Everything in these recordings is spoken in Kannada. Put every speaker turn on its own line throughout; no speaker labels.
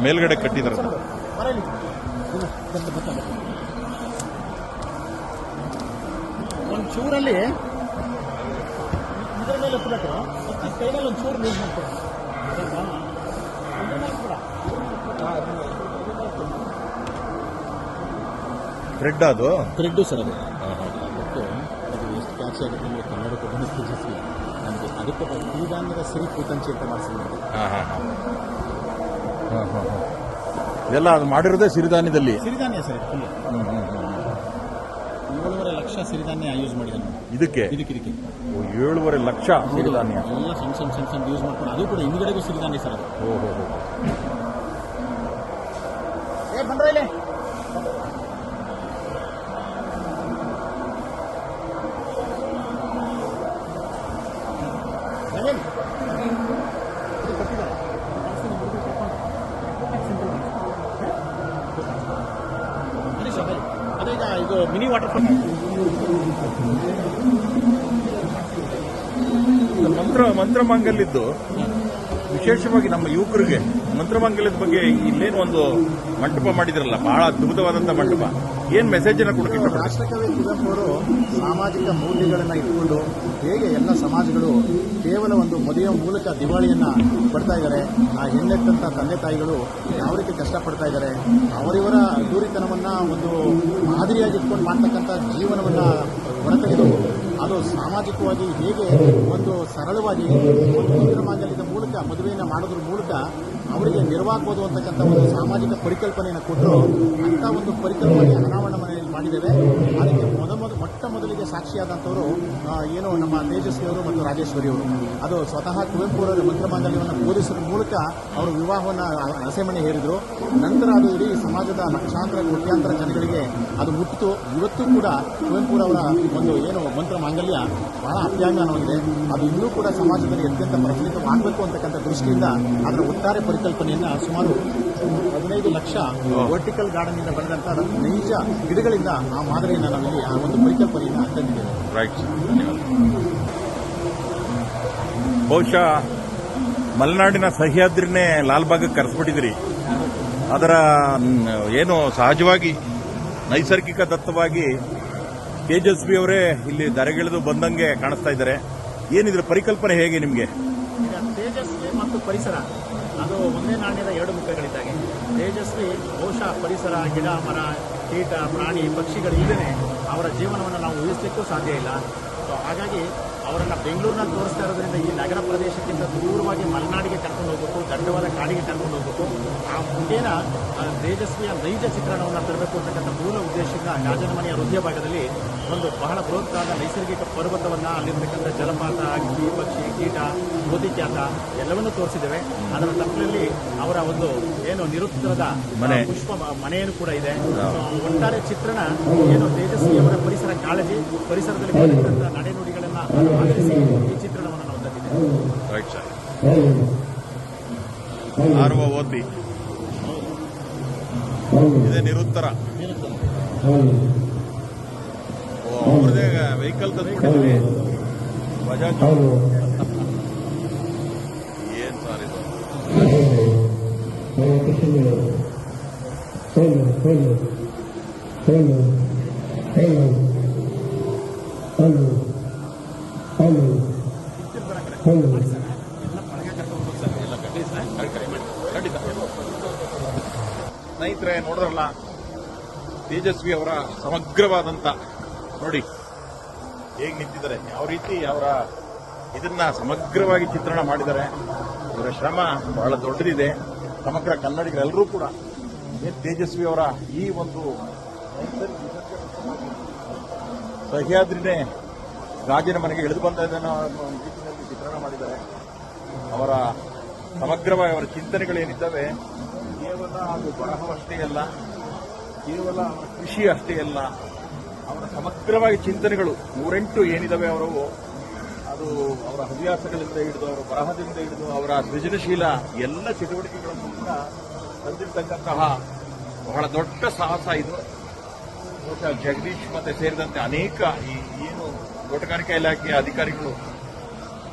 ಮೇಲ್ಗಡೆ ಕಟ್ಟಿದಾರೆ.
ಒಂದು ಚೂರಲ್ಲಿ ಇದರ ಮೇಲೆ ಎತ್ತಬೇಕು, ಕೈನಲ್ಲಿ ಒಂದು ಚೂರು ಲೂಸ್ ಮಾಡ್ಕೊಡ.
ಥ್ರೆಡ್ ಅದು
ಥ್ರೆಡ್ಡು ಸರ್ ಅದು ಅದು ಎಷ್ಟು ಕ್ಯಾಚ್ ಆಗುತ್ತೆ ಅಂದರೆ ಕನ್ನಡ ಕೊಟ್ಟು ತೇಜಸ್ವಿ ನಮಗೆ ಅದಕ್ಕೆ ಸಿರಿಧಾನ್ಯದ ಸಿರಿ ಕೂತಂಚಿ ಅಂತ ಮಾಡಿಸಿದ್ದಾರೆ.
ಇದೆಲ್ಲ ಅದು ಮಾಡಿರೋದೇ ಸಿರಿಧಾನ್ಯದಲ್ಲಿ.
ಸಿರಿಧಾನ್ಯ ಸರ್ ಫುಲ್ 7.5 ಲಕ್ಷ ಸಿರಿಧಾನ್ಯ ಯೂಸ್ ಮಾಡಿದ್ದಾನೆ
ಇದಕ್ಕೆ. 7.5 ಲಕ್ಷ ಸಿರಿಧಾನ್ಯ
ಎಲ್ಲ ಸಣ್ಣ ಯೂಸ್ ಮಾಡ್ಕೊಂಡು ಅದು ಕೂಡ ಹಿಂದ್ಗಡೆಗೂ ಸಿರಿಧಾನ್ಯ ಸರ್ ಅದು. ಬಂದ್ರೆ ಇಲ್ಲಿ ಅದೀಗ ಇದು ಮಿನಿ ವಾಟರ್ ಫಾಲ್.
ಮಂತ್ರಮಾಂಗಲ್ಯದ್ದು ವಿಶೇಷವಾಗಿ ನಮ್ಮ ಯುವಕರಿಗೆ ಮಂತ್ರಮಾಂಗಲ್ಯದ ಬಗ್ಗೆ ಇಲ್ಲೇನು ಒಂದು ಮಂಟಪ ಮಾಡಿದ್ರಲ್ಲ, ಬಹಳ ಅದ್ಭುತವಾದಂಥ ಮಂಟಪ. ಏನ್ ಮೆಸೇಜ್ ಅನ್ನ ಕೊಡ್ತೀವಿ?
ರಾಷ್ಟ್ರಕವಿ ಕುವೆಂಪು ಅವರು ಸಾಮಾಜಿಕ ಮೌಲ್ಯಗಳನ್ನು ಇಟ್ಕೊಂಡು ಹೇಗೆ ಎಲ್ಲ ಸಮಾಜಗಳು ಕೇವಲ ಒಂದು ಮದುವೆಯ ಮೂಲಕ ದಿವಾಳಿಯನ್ನ ಪಡ್ತಾ ಇದ್ದಾರೆ, ಆ ಹೆಣ್ಣೆತ್ತಂತ ತಂದೆ ತಾಯಿಗಳು ಯಾವ ರೀತಿ ಕಷ್ಟಪಡ್ತಾ ಇದ್ದಾರೆ, ಅವರಿವರ ದೂರಿತನವನ್ನ ಒಂದು ಮಾದರಿಯಾಗಿ ಇಟ್ಕೊಂಡು ಮಾಡ್ತಕ್ಕಂಥ ಜೀವನವನ್ನ ಹೊರತೆಗೆದು ಅದು ಸಾಮಾಜಿಕವಾಗಿ ಹೇಗೆ ಒಂದು ಸರಳವಾಗಿ ಮಂತ್ರಮಾಂಗಲ್ಯದ ಮೂಲಕ ಮದುವೆಯನ್ನು ಮಾಡೋದ್ರ ಮೂಲಕ ಅವರಿಗೆ ನೆರವಾಗಬಹುದು ಅಂತಕ್ಕಂಥ ಒಂದು ಸಾಮಾಜಿಕ ಪರಿಕಲ್ಪನೆಯನ್ನು ಕೊಟ್ಟರು. ಅಂತ ಒಂದು ಪರಿಕಲ್ಪನೆ ಅನಾವರಣ ಮನೆಯಲ್ಲಿ ಮಾಡಿದ್ದೇವೆ. ಅದಕ್ಕೆ ಮೊಟ್ಟ ಮೊದಲಿಗೆ ಸಾಕ್ಷಿಯಾದಂಥವರು ಏನು ನಮ್ಮ ತೇಜಸ್ವಿ ಅವರು ಮತ್ತು ರಾಜೇಶ್ವರಿ ಅವರು. ಅದು ಸ್ವತಃ ಕುವೆಂಪು ಅವರ ಮಂತ್ರಮಾಂಗಲ್ಯವನ್ನು ಬೋಧಿಸೋದ್ರ ಮೂಲಕ ಅವರು ವಿವಾಹವನ್ನು ಹಸೆಮಣೆ ಹೇರಿದರು. ನಂತರ ಅದು ಇಡೀ ಸಮಾಜದ ಲಕ್ಷಾಂತರ ಕೋಟ್ಯಾಂತರ ಜನಗಳಿಗೆ ಅದು ಮುಟ್ಟಿತು. ಇವತ್ತು ಕೂಡ ಕುವೆಂಪುರವರ ಒಂದು ಏನು ಮಂತ್ರಮಾಂಗಲ್ಯ ಬಹಳ ಅಪ್ಯಾಂಗನವಾಗಿದೆ. ಅದು ಇನ್ನೂ ಕೂಡ ಸಮಾಜದಲ್ಲಿ ಅತ್ಯಂತ ಪ್ರಚಲಿತವಾಗಬೇಕು ಅಂತಕ್ಕಂಥ ದೃಷ್ಟಿಯಿಂದ ಅದರ ಒಟ್ಟಾರೆ ಪರಿಕಲ್ಪನೆಯನ್ನು ಸುಮಾರು 15 ಲಕ್ಷ ವರ್ಟಿಕಲ್ ಗಾರ್ಡನ್ ಇಂದ ಬೆಳೆದಂತ ನೈಜ ಗಿಡಗಳಿಂದ ಆ ಮಾದರಿಯನ್ನು ನಾವಿಲ್ಲಿ ಆ ಒಂದು ಪರಿಕಲ್ಪನೆಯನ್ನು ತಂದಿದ್ದೇವೆ.
ಬಹುಶಃ ಮಲೆನಾಡಿನ ಸಹ್ಯಾದ್ರಿನೇ ಲಾಲ್ಬಾಗಕ್ಕೆ ಕರೆಸ್ಬಿಟ್ಟಿದ್ರಿ. ಅದರ ಏನು ಸಹಜವಾಗಿ ನೈಸರ್ಗಿಕ ದತ್ತವಾಗಿ ತೇಜಸ್ವಿ ಅವರೇ ಇಲ್ಲಿ ದರೆಗಿಳಿದು ಬಂದಂಗೆ ಕಾಣಿಸ್ತಾ ಇದ್ದಾರೆ. ಏನಿದ್ರ ಪರಿಕಲ್ಪನೆ ಹೇಗೆ ನಿಮಗೆ?
ತೇಜಸ್ವಿ ಮತ್ತು ಪರಿಸರ ಅದು ಒಂದೇ ನಾಣ್ಯದ 2 ಮುಖಗಳಿದ್ದಾಗೆ. ತೇಜಸ್ವಿ ಬಹುಶಃ ಪರಿಸರ, ಗಿಡ, ಮರ, ಕೀಟ, ಪ್ರಾಣಿ, ಪಕ್ಷಿಗಳಿಲ್ಲದೆ ಅವರ ಜೀವನವನ್ನು ನಾವು ಊಹಿಸಲಿಕ್ಕೂ ಸಾಧ್ಯ ಇಲ್ಲ. ಸೊ ಹಾಗಾಗಿ ಅವರನ್ನು ಬೆಂಗಳೂರಿನಲ್ಲಿ ತೋರಿಸ್ತಾ ಇರೋದ್ರಿಂದ ಈ ನಗರ ಪ್ರದೇಶಕ್ಕಿಂತ ದೂರವಾಗಿ ಮಲೆನಾಡಿಗೆ ಕರ್ಕೊಂಡು ಹೋಗಬೇಕು, ದಟ್ಟವಾದ ಕಾಡಿಗೆ ಕರ್ಕೊಂಡು ಹೋಗಬೇಕು. ಆ ಮುಖೇನ ತೇಜಸ್ವಿಯ ನೈಜ ಚಿತ್ರಣವನ್ನು ತರಬೇಕು ಅಂತಕ್ಕಂಥ ಮೂಲ ಉದ್ದೇಶದಿಂದ ಗಾಜನ ಮನೆಯ ಹೃದಯ ಭಾಗದಲ್ಲಿ ಒಂದು ಬಹಳ ಬೃಹತ್ತಾದ ನೈಸರ್ಗಿಕ ಪರ್ವತವನ್ನು, ಅಲ್ಲಿರ್ತಕ್ಕಂಥ ಜಲಪಾತ, ಗಿಳಿ, ಪಕ್ಷಿ, ಕೀಟ, ಗೋಧಿಕ್ಯಾತ ಎಲ್ಲವನ್ನೂ ತೋರಿಸಿದ್ದೇವೆ. ಅದರ ತಪ್ಪಲಲ್ಲಿ ಅವರ ಒಂದು ಏನು ನಿರುತ್ತರದ ಪುಷ್ಪ ಮನೆಯನ್ನು ಕೂಡ ಇದೆ. ಒಟ್ಟಾರೆ ಚಿತ್ರಣ ಏನು ತೇಜಸ್ವಿಯವರ ಪರಿಸರ ಕಾಳಜಿ, ಪರಿಸರದಲ್ಲಿ ಬರ್ತಕ್ಕಂಥ ನಡೆನುಡಿಗಳನ್ನು ಆಧರಿಸಿ ಈ ಚಿತ್ರಣವನ್ನು ನಾವು ತಂದಿದ್ದೇವೆ.
ಆರುವ ಓದಿ ಇದೆ ನಿರುತ್ತರ ಅವ್ರದೇ ವೆಹಿಕಲ್ ತಂದ್ಬಿಟ್ಟಿದ್ವಿ. ಬಜಾಜ್ ಏನ್ ಸಾರ್ ಇದು? ಸ್ನೇಹಿತರೆ ನೋಡಿದ್ರಲ್ಲ ತೇಜಸ್ವಿ ಅವರ ಸಮಗ್ರವಾದಂತ ನೋಡಿ ಹೇಗೆ ನಿಂತಿದ್ದಾರೆ, ಯಾವ ರೀತಿ ಅವರ ಇದನ್ನ ಸಮಗ್ರವಾಗಿ ಚಿತ್ರಣ ಮಾಡಿದ್ದಾರೆ. ಇವರ ಶ್ರಮ ಬಹಳ ದೊಡ್ಡದಿದೆ. ಸಮಗ್ರ ಕನ್ನಡಿಗರೆಲ್ಲರೂ ಕೂಡ ತೇಜಸ್ವಿ ಅವರ ಈ ಒಂದು ಸಹ್ಯಾದ್ರಿನೇ ಗಾಜಿನ ಮನೆಗೆ ಇಳಿದು ಬಂದ ರೀತಿಯಲ್ಲಿ ಚಿತ್ರಣ ಮಾಡಿದ್ದಾರೆ. ಅವರ ಸಮಗ್ರವಾಗಿ ಅವರ ಚಿಂತನೆಗಳೇನಿದ್ದಾವೆ ಕೇವಲ ಅದು ಬರಹವಷ್ಟೇ ಅಲ್ಲ, ಕೇವಲ ಅವರ ಕೃಷಿ ಅಷ್ಟೇ ಅಲ್ಲ, ಅವರ ಸಮಗ್ರವಾಗಿ ಚಿಂತನೆಗಳು 108 ಏನಿದಾವೆ ಅವರು, ಅದು ಅವರ ಹವ್ಯಾಸಗಳಿಂದ ಹಿಡಿದು ಅವರ ಬರಹದಿಂದ ಹಿಡಿದು ಅವರ ಸೃಜನಶೀಲ ಎಲ್ಲ ಚಟುವಟಿಕೆಗಳ ಮೂಲಕ ತಂದಿರತಕ್ಕಂತಹ ಬಹಳ ದೊಡ್ಡ ಸಾಹಸ ಇದು. ಜಗದೀಶ್ ಮತ್ತೆ ಸೇರಿದಂತೆ ಅನೇಕ ಏನು ತೋಟಗಾರಿಕಾ ಇಲಾಖೆಯ ಅಧಿಕಾರಿಗಳು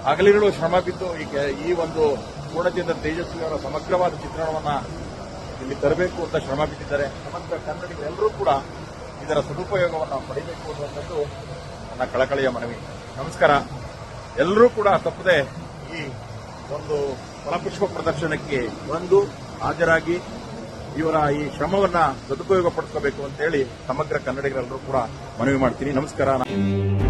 ಹಗಲಿರುಳು ಶ್ರಮ ಬಿದ್ದು ಈ ಒಂದು ಗೂಢಚಂದ್ರ ತೇಜಸ್ವಿ ಅವರ ಸಮಗ್ರವಾದ ಚಿತ್ರಣವನ್ನು ಇಲ್ಲಿ ತರಬೇಕು ಅಂತ ಶ್ರಮ ಬಿಟ್ಟಿದ್ದಾರೆ. ಸಮಗ್ರ ಕನ್ನಡಿಗರೆಲ್ಲರೂ ಕೂಡ ಇದರ ಸದುಪಯೋಗವನ್ನು ಪಡೆಯಬೇಕು ಅನ್ನುವಂಥದ್ದು ನನ್ನ ಕಳಕಳಿಯ ಮನವಿ. ನಮಸ್ಕಾರ. ಎಲ್ಲರೂ ಕೂಡ ತಪ್ಪದೆ ಈ ಒಂದು ಫಲಪುಷ್ಪ ಪ್ರದರ್ಶನಕ್ಕೆ ಬಂದು ಹಾಜರಾಗಿ ಇವರ ಈ ಶ್ರಮವನ್ನ ಸದುಪಯೋಗ ಪಡಿಸಬೇಕು ಅಂತ ಹೇಳಿ ಸಮಗ್ರ ಕನ್ನಡಿಗರೆಲ್ಲರೂ ಕೂಡ ಮನವಿ ಮಾಡ್ತೀನಿ. ನಮಸ್ಕಾರ.